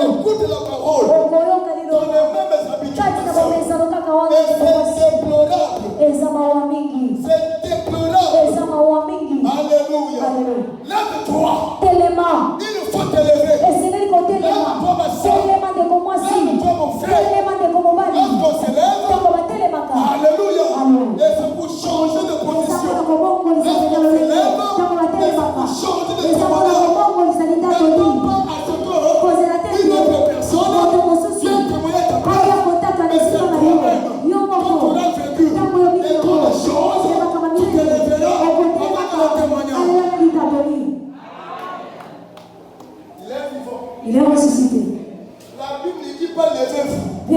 écoutes la parole dans les mêmes habitudes. Et c'est déplorable. Alléluia. Lève-toi. Il faut t'élever. Lève-toi ma soeur. Lève-toi mon frère. Lorsqu'on s'élève, alléluia. Et c'est pour changer de position. Lorsqu'on s'élève, et c'est pour changer de commandement. N'attends pas à ce que une autre personne vienne témoigner ta place. Mais c'est toi-même. Quand tu auras vécu et trop de choses, tu te lèveras avant que le témoignage. Il est ressuscité. La Bible ne dit pas levez-vous. Il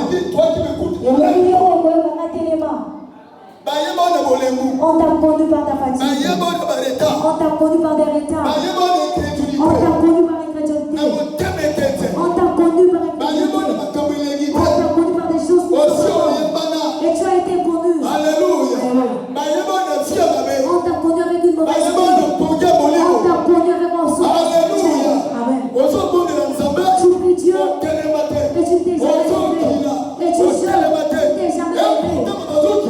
dit toi qui m'écoutes. On t'a conduit par ta fatigue. On t'a conduit par des retards. On t'a conduit par incrédulité. On t'a conduit par incrédulité. On t'a conduit par des choses. Et tu as été conduit. Alléluia. On t'a conduit avec une mauvaise vie. On t'a conduit avec un sort. Alléluia. Amen. Tu pries Dieu. Et tu t'es jamais levé. Et tu jeûnes. Tu t'es jamais levé.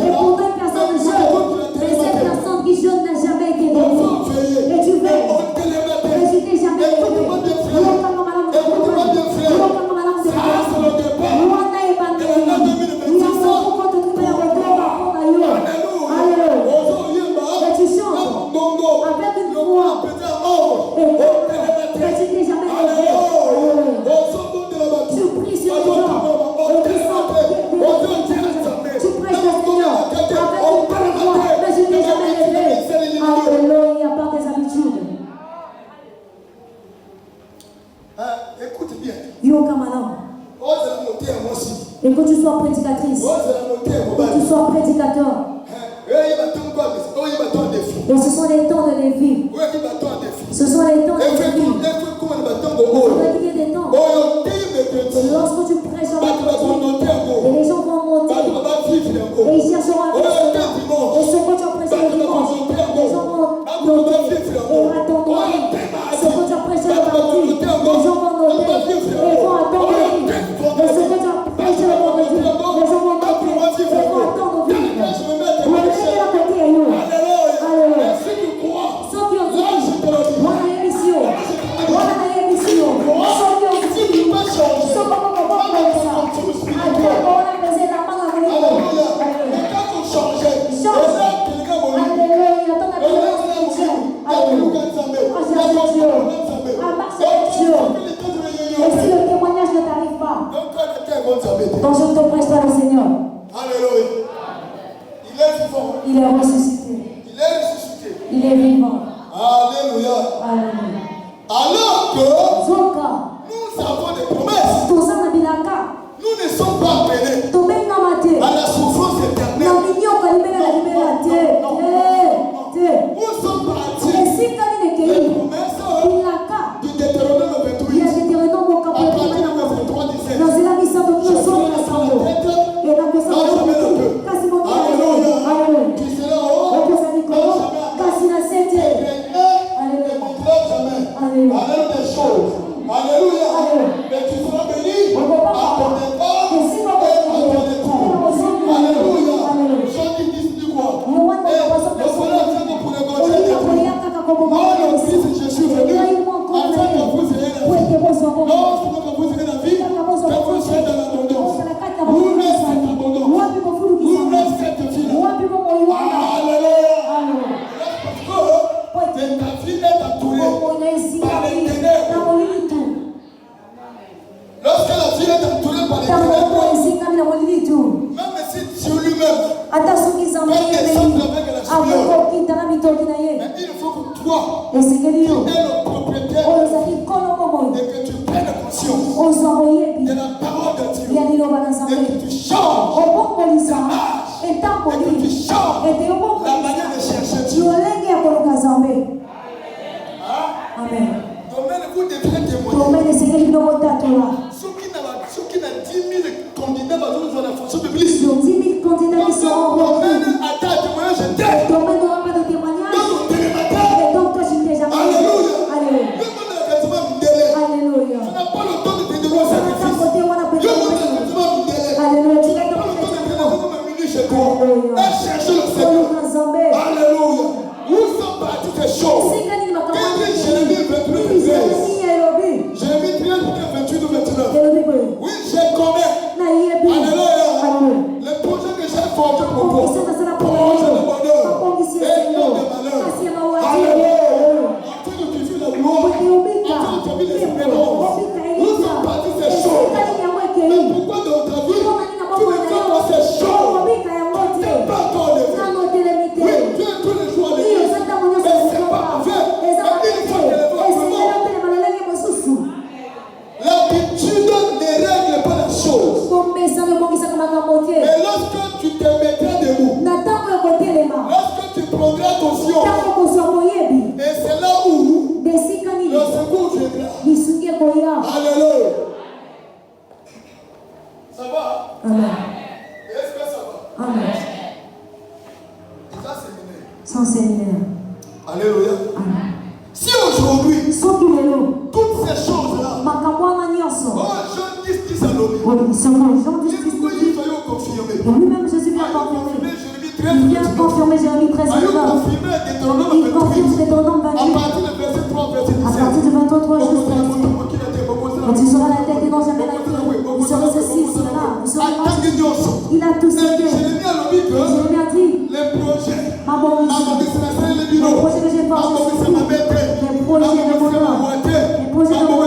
Et pourtant une personne ne jeûne. Mais cette personne qui jeûne n'a jamais été levée. Et tu veilles. Et tu t'es jamais levé. Et que tu sois prédicatrice, que tu sois prédicateur. Et ce sont les temps de Lévi. Ce sont les temps de Lévi. Il y a des temps. Et lorsque tu prêches en mercredi, et les gens vont monter, et ils chercheront à faire cela. Et ce que tu as prêché le dimanche, les gens vont noter et attendre. Ce que tu as prêché le mardi, les gens vont noter et vont attendre. Et ce que tu as prêché le vendredi, les gens vont noter et vont attendre. Alléluia. Ceux qui ont dit, voilà l'émission. Voilà l'émission. Ceux qui ont dit, ceux qui ont donc je ne te prêche pas le Seigneur. Alléluia. Il est vivant. Il est ressuscité. Il est ressuscité. Il est vivant. Alléluia. Alléluia. Alors que nous avons des promesses. Nous ne sommes pas appelés à la souffrance éternelle. Non. Nous sommes partis. Les promesses du Deutéronome 28. À partir du 23 disait. Je serai la tête, non jamais le peu. Alléluia. Qui sera haut, non jamais jamais. Alléluia des choses. Alléluia. Mais tu seras béni à ton départ et à ton retour. Alléluia. Ceux qui disent du quoi? Et le Seigneur vient pour les gauchers des prix. Moi, le Christ, je suis venu afin que vous ayez la vie. Lorsque vous ayez la vie, que vous soyez dans l'abondance. Où est cet abondance? Où est cette vie-là? Alléluia. Parce que ta vie est entourée par les ténèbres. Lorsque la vie est entourée par les ténèbres, même si Dieu lui-même fait des sables avec la chaleur, mais il faut que toi, tu aies le propriétaire et que tu prennes conscience de la parole de Dieu et que tu changes ta marche et que tu changes la manière de chercher Dieu. Amen. Domaine, vous devez témoigner. Ceux qui n'ont 10 000 candidats dans la fonction publique. 10 000 candidats qui sont en domaine à ta témoignage, je t'aide. Domaine n'aura pas de témoignage. Dans ton télématin, dans ta vie, tu ne fais pas ces choses. C'est pas ton levé. Oui, tu es tous les jours à l'église. Mais c'est pas parfait. Mais il faut l'habitude ne règle pas la chose. Mais lorsque tu te mettras debout, lorsque tu prendras ton sion, et c'est là où le secours viendra. Alléluia. Ça va? Amen. Est-ce que ça va? Amen. Ça, c'est séminaire. Alléluia. Amen. Si aujourd'hui, toutes ces choses-là, Jean 10 à l'homme, lui-même Jésus vient confirmer. Il vient confirmer Jérémie 13. Il confirme Deutéronome 28. À partir du 23 jusqu'à quand tu seras la tête et non jamais la queue. Il sera ceci, cela. Il sera il a tout cédé. Jérémie a dit ma bonne les projets que j'ai forgés, les projets de mon nom, les projets de mon nom.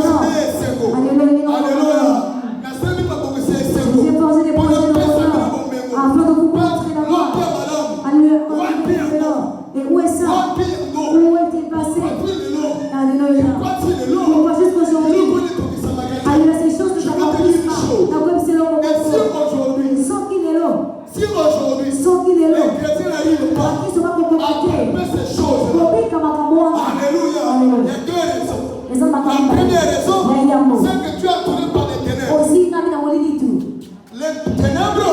Alléluia. J'ai forgé des projets de mon nom afin de vous montrer la voie. Alléluia. Et où est ça? Où est-il passé? Alléluia. On voit juste qu'aujourd'hui, alléluia, ces choses ne s'accomplissent pas. Comme c'est l'homme aujourd'hui. Sans qu'il est là. Sans qu'il est là. Qui sera concocté. Alléluia. Il y a deux raisons. La première raison, c'est que tu as tourné par les ténèbres. Les ténèbres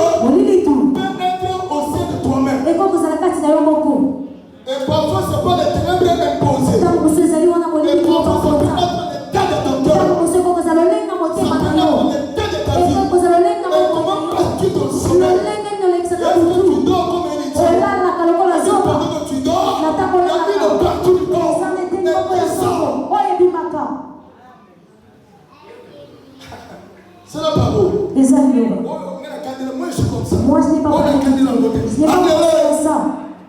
peuvent être au sein de toi-même. Et parfois, ce n'est pas les ténèbres imposées. Et parfois, ça peut être l'état de ton cœur. Ça peut être l'état de ta vie. Et comment passes-tu ton sommeil? Est-ce que tu dors comme un idiot? Pendant que tu dors, la vie de partout du corps est descend. C'est la parole. Moi, je suis comme ça. Moi, je n'ai pas parlé de ça.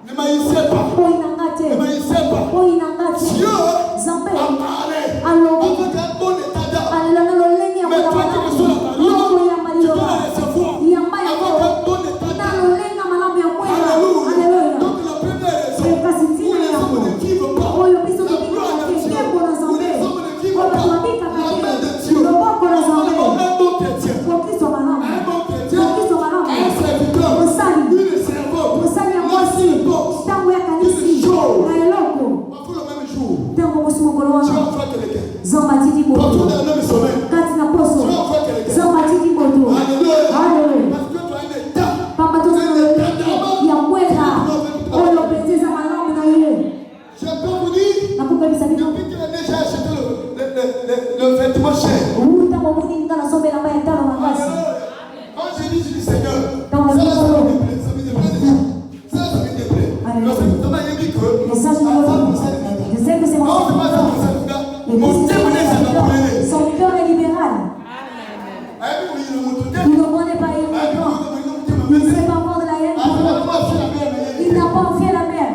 Ne m'haïssez pas. Ne m'haïssez pas. Dieu a parlé avec un bon état d'âme. Mais toi qui reçois la parole, tu dois la recevoir avec un bon état d'âme. Alléluia. Donc la première raison où les hommes ne vivent pas, la gloire de Dieu, où les hommes ne vivent pas, la main de Dieu, un bon chrétien, un serviteur, une servante, une jour, parfois le même jour, tu vas voir quelqu'un. Parfois dans le même sommeil, tu vas voir quelqu'un. Alléluia. Parce que tu as un état d'âme. Je peux vous dire, depuis qu'il a déjà acheté le vêtement cher. Quand je dis Seigneur, ça me déplaît. Ça me déplaît. Parce que tu m'as dit que je sais que c'est mon son cœur est libéral. Il ne connaît pas il ne sait pas avoir de la haine. Il n'a pas fait la mer.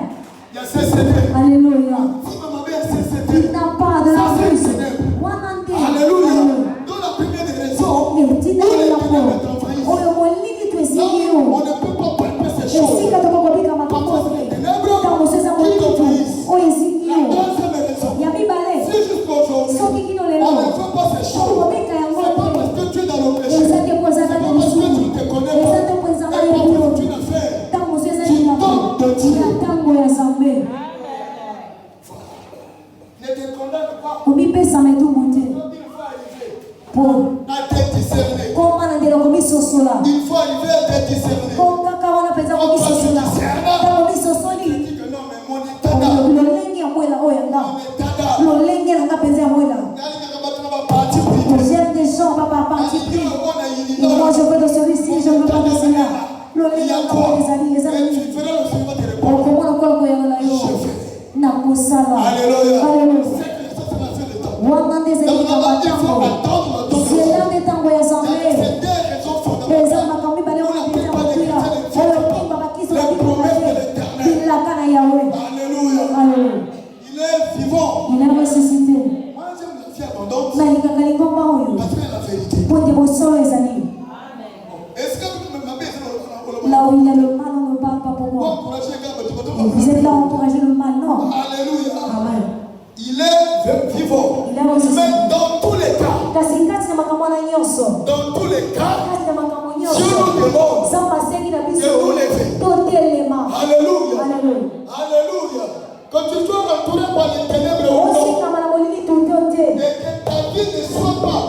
Alléluia. Il n'a pas de la plus. Alléluia. Donc la première raison, on ne peut pas palper ces choses. Parfois c'est les ténèbres qui t'obéissent. La deuxième raison, si jusqu'aujourd'hui on ne fait pas ces choses, c'est pas parce que tu es dans le péché, c'est pas parce que tu ne te connais pas, et parfois tu n'as fait, tu tombes de Dieu. Ne te condamne pas. Il faut arriver à te discerner. Il faut arriver à te discerner. On dit que non, mais mon état d'âme, j'aime des gens, papa, parti pris. Moi, je veux de celui-ci, je ne veux pas de celui-là. il y a quoi? Et tu feras le suivant de répondre. Alléluia. C'est que ça m'a fait le temps. Il faut attendre le temps. C'est des raisons fondamentales. Les promesses de l'éternel. Alléluia. Il est vivant. Il est ressuscité. Moi, j'aime la vie abondante. Parce que la vérité. Là où il y a le mal, on ne parle pas pour moi. Et vous êtes là à encourager le mal, non. Alléluia. Amen. Il est vivant. Il est ressuscité. Mais dans tous les cas, dans tous les cas, Dieu nous demande de nous lever. Alléluia. Alléluia. Quand tu sois entouré par les ténèbres ou non, et que ta vie ne soit pas,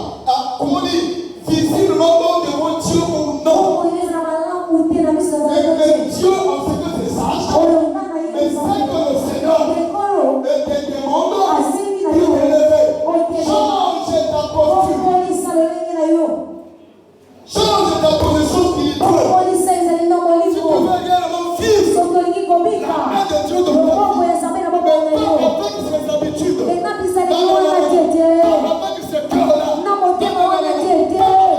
comment dire, visiblement devant Dieu ou non, et que Dieu en ce que c'est sage, mais c'est que le Seigneur te demande de te lever. Change ta posture. Change ta position spirituelle. Si tu veux réellement vivre la main de Dieu dans ta vie, mais pas avec ses habitudes, avec ses cœurs-là, on ne sert pas Dieu des libéraux.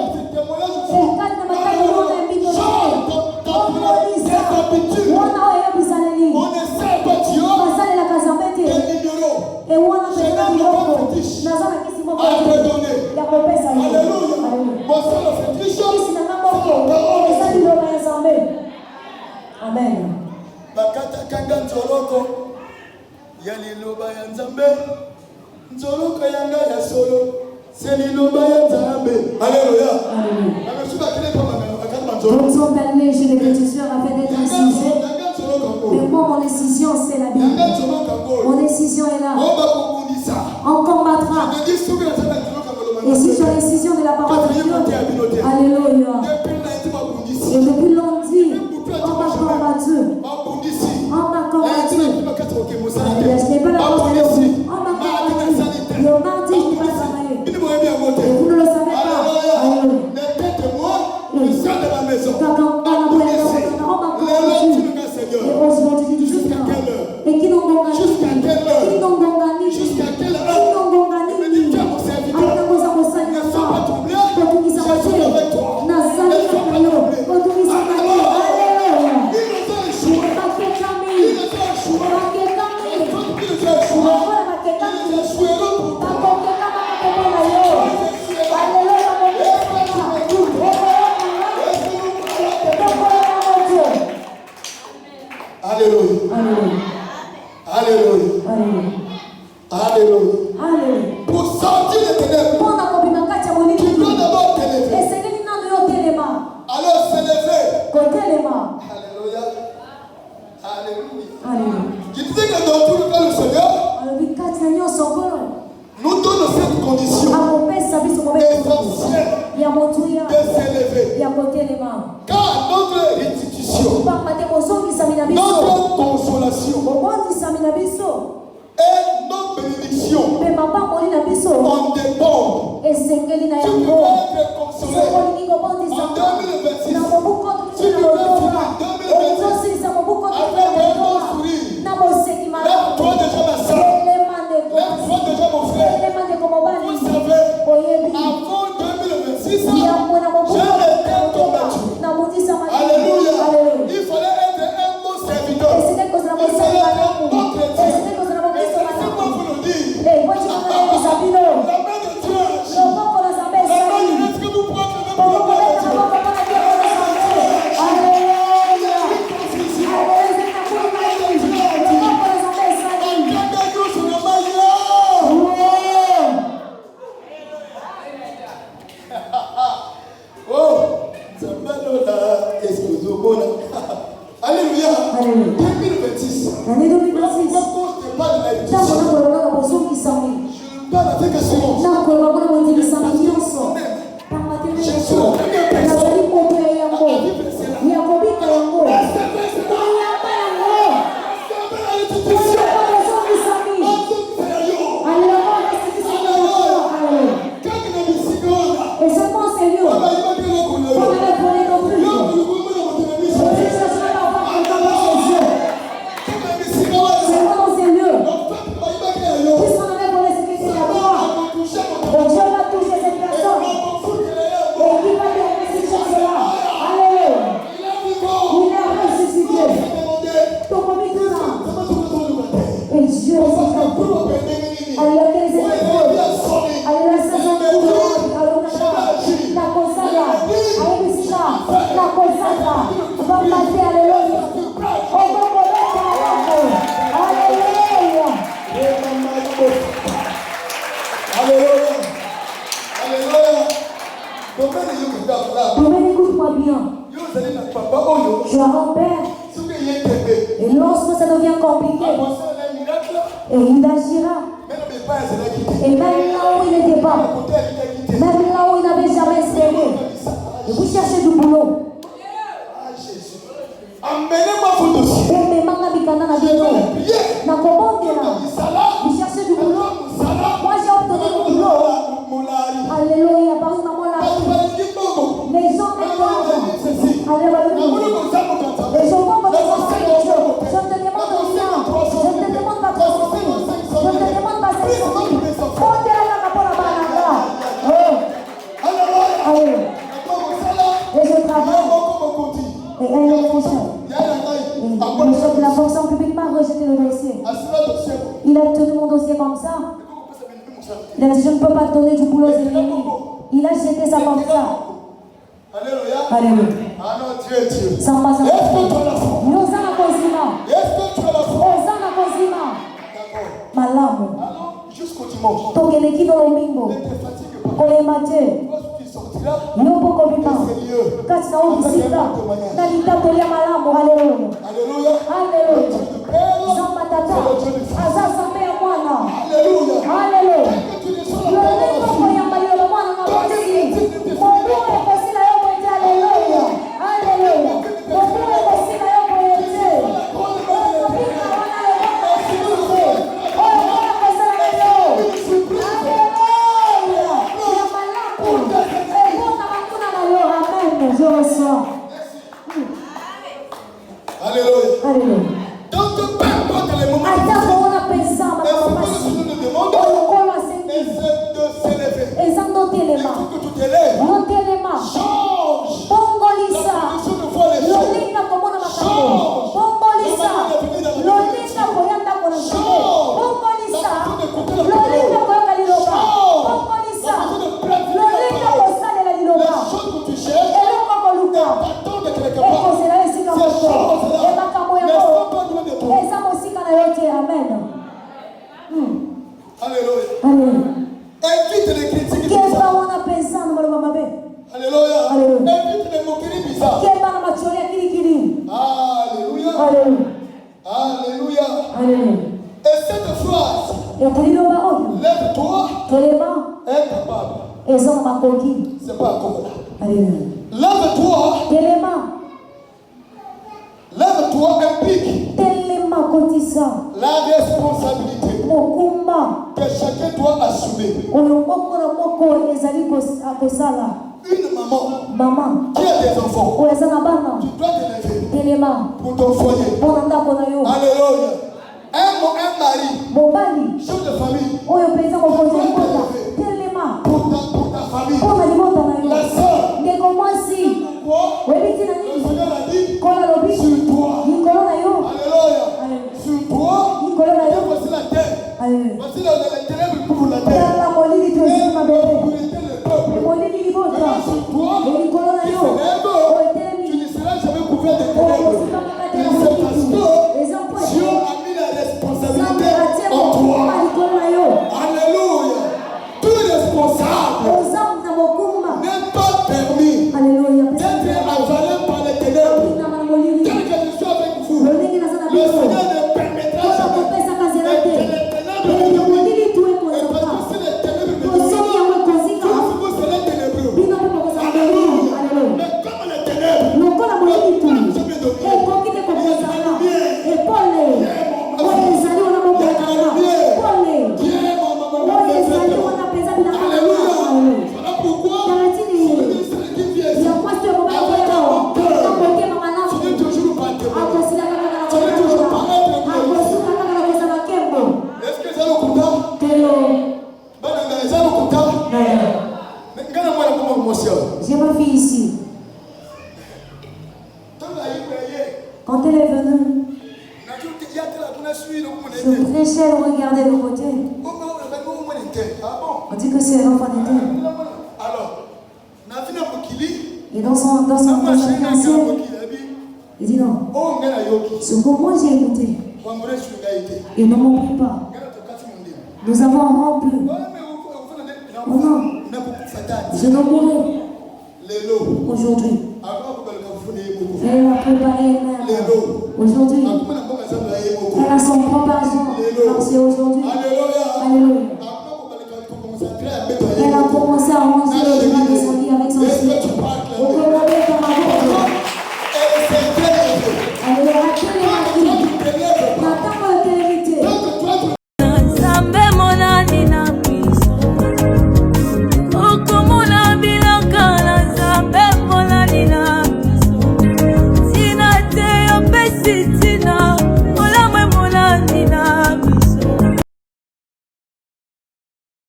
Je n'aime pas le fétiche à te donner. Alléluia. Mon seul fétiche, c'est la parole. Amen. Bakata kanga nzoloko ya liloba ya Nzambe, nzoloko yanga ya solo c'est liloba ya Nzambe. Alléluia. Donc sont allés chez les pétisseurs afin d'être incisés. Mais moi, mon décision, c'est la Bible. Mon décision est là. On combattra. Et si j'ai la décision de la parole de Dieu, alléluia. Et depuis lundi, on m'a combattu. On m'a combattu. Ce n'est pas la force de Dieu. On m'a combattu. Le mardi, je n'ai pas travaillé. Et vous ne le savez pas. Alléluia. Et qui n'ont pas gagné. Qui n'ont pas gagné. Jusqu'à quelle heure? Qui n'ont pas gagné. Alléluia. Alléluia. Alléluia. Pour sortir des ténèbres, tu dois d'abord te lever. Alors se lever. Alléluia. Alléluia. Je disais que dans tout le cas, le Seigneur nous donne cette condition essentielle de se lever. Car notre restitution, notre consolation et notre bénédiction en dépendent. Tu peux être consolé en 2026. Tu peux finir en 2026 avec un bon sourire. Lève-toi déjà ma soeur. Lève-toi déjà mon frère. Vous savez, avant 2026, j'ai été combattu. Alléluia. Il fallait être un bon serviteur. Il fallait être un bon chrétien. Et c'est moi vous le dire. La main de Dieu agit. La main de Dieu, est-ce que vous pouvez acclamer pour la main de Dieu? Alléluia. 2026. L'année 2026. Quand je te parle de la je parle avec assurance. Dieu l'a touché. La consacra. Va passer, alléluia. On va connaître alléluia. Alléluia. Alléluia. Domaine, écoute-moi bien. Tu as un père. Et lorsque ça devient compliqué, et il agira. Et même là où il n'était pas, même là où il n'avait jamais espéré, et vous cherchez du boulot. Amenez-moi vos dossiers. Vous cherchez du boulot. Moi j'ai obtenu du boulot. Alléluia, par une maman là. Les gens m'écoutent. Alléluia. Les gens vont me demander des choses. Je te demande de ça. Je te demande pas de sortir. Je te demande pas de sortir. Fondez la capote là-bas. Alléluia. Et je travaille. Et elle est fonctionne. Le chef de la fonction publique m'a rejeté le dossier. Il a tenu mon dossier comme ça. Il a dit je ne peux pas donner du boulot aux ennemis. Il a jeté ça comme ça. Alléluia. Alléluia. Ah non, Dieu est Dieu. Sans pas ça. Est-ce que tu as la foi? Nous avons la consima. Est-ce que tu as la foi? Osana la consima. D'accord. Malamu. Alors, jusqu'au dimanche. Togeleki no domingo. Ne te fatigue pas. Kolemate. Lorsque tu sortiras, Yopo kobima. Kati na ubisika. Na litatolia malamu. Alléluia. Alléluia. Alléluia. Père, Zamba tata. Aza sambe ya mwana. Alléluia. Alléluia. Que tu ne sois Loleko pas koyambalio lo mwana na basi. Mungu ekosila yo mwete. Alléluia. Alléluia. Mungu ekosila yo mwete. Okobika wana le mwana osibuse. Oyo mwana kosala lelo. Alléluia. Ya malamu. Ebota makuna na yo. Amen. Je reçois. Alléluia. Alléluia. Donc, peu importe les moments. Atako wana pesa Et ce que nous nous demandons, Okolo c'est asengi. de s'élever. Ezando Il telema. faut que tu t'élèves. Notelema. Change Bongolisa. la position de voir les choses. Lolinga komona makambo. Bongolisa. Lolinga koyanda kona shule. Bongolisa. Lolinga koyanga liloba. Bongolisa. Lolinga kosalela Les liloba. choses que tu cherches, Eloko koluka. t'attendent de quelque part. Ekozela esika Ces moko. choses-là Emakambo ne yango. sont pas loin de toi. Eza mosika na yo te. Amen. Alléluia. Alléluia. Évite les critiques Keba bizarres. wana pesa na maloba mabe. Alléluia. Alléluia. Évite les moqueries bizarres. Keba na machori ya kirikiri. Alléluia. Alléluia. Alléluia. Alléluia. Et cette phrase, Ekoliloba oyo. lève-toi, Tolema. est capable. Eza na makoki. C'est pas comme là. Alléluia. Lève-toi, Telema. lève-toi implique Telema kotisa. la responsabilité Mokumba. que chacun doit assumer. Oyo moko na moko ezali kosala. Une maman Maman. qui a des enfants, Oyo eza na bana. tu dois t'élever Telema. pour ton foyer. Mpona ndako na yo. Alléluia. Un mari, Mobali. chef de famille, Oyo mpenza mokonzi ya libota. Telema. pour ta famille. Mpona libota na yo. La sœur, Ndeko mwasi. quoi? Oyebi ntina Le nini? Seigneur a dit, Kola lobi. sur toi. Likolo na yo. Alléluia. Sur toi. Likolo na Et yo. voici la terre. Alléluia. Voici les ténèbres couvrent la terre. Tala molili to Et esili mabele. pour aider le peuple. Molili libota. Maintenant sur toi, Likolo na yo. tu Oyetelemi. ne seras jamais couvert de ténèbres. Okosika makate Et na c'est parce molili. que Eza mpo Dieu ete. a mis la responsabilité Nzambe atie en mokumba toi. likolo na yo. Alléluia. Tout responsable Oza na mokumba. n'est pas permis Alléluia. d'être avalé par les ténèbres. Pina na molili. Tel que je suis avec vous, Lolenge naza na le biso. Seigneur ne permettra Kota jamais kopesa kazela que te. les ténèbres Ete nous dominent. molili tu Et parce ekozaka. que si les ténèbres me Tosoki dominent, yango ekozika. tous vous serez ténébreux. Bino mpe bokozala molili. Alléluia. Alléluia. Mais comme les ténèbres Lokola molili tu. ne peuvent jamais dominer, Ekoki te kokozala. Epole. Oyo ezali wana mokonzala. Epole. Dieu, mon maman, Oyo ezali wana mpenza bilanga. Alléluia. Alléluia. Voilà pourquoi Taratini. celui qui vient ici, Ya mwasi oyo mobali koyeba. Akokema malamu. tu n'es toujours pas témoin. Akosila kaka na Tu n'es toujours kokola. pas être témoin. Akosuka kaka na kozala nkembo. Est-ce que c'est le content? Telo. Bananga, c'est le content? Naya. Mais quand on voit comment on s'y J'ai ma fille ici. Quand elle est venue, je prêchais, elle regardait de côté. On dit que c'est l'enfant d'été. Alors, Et dans son fiancé, il dit non. Ce que moi j'ai écouté, ils ne m'ont pris pas. Nous avons rompu. Oh non, je ne mourrai aujourd'hui. Elle a préparé elle-même. Aujourd'hui, elle a son propre argent. C'est aujourd'hui. Alléluia.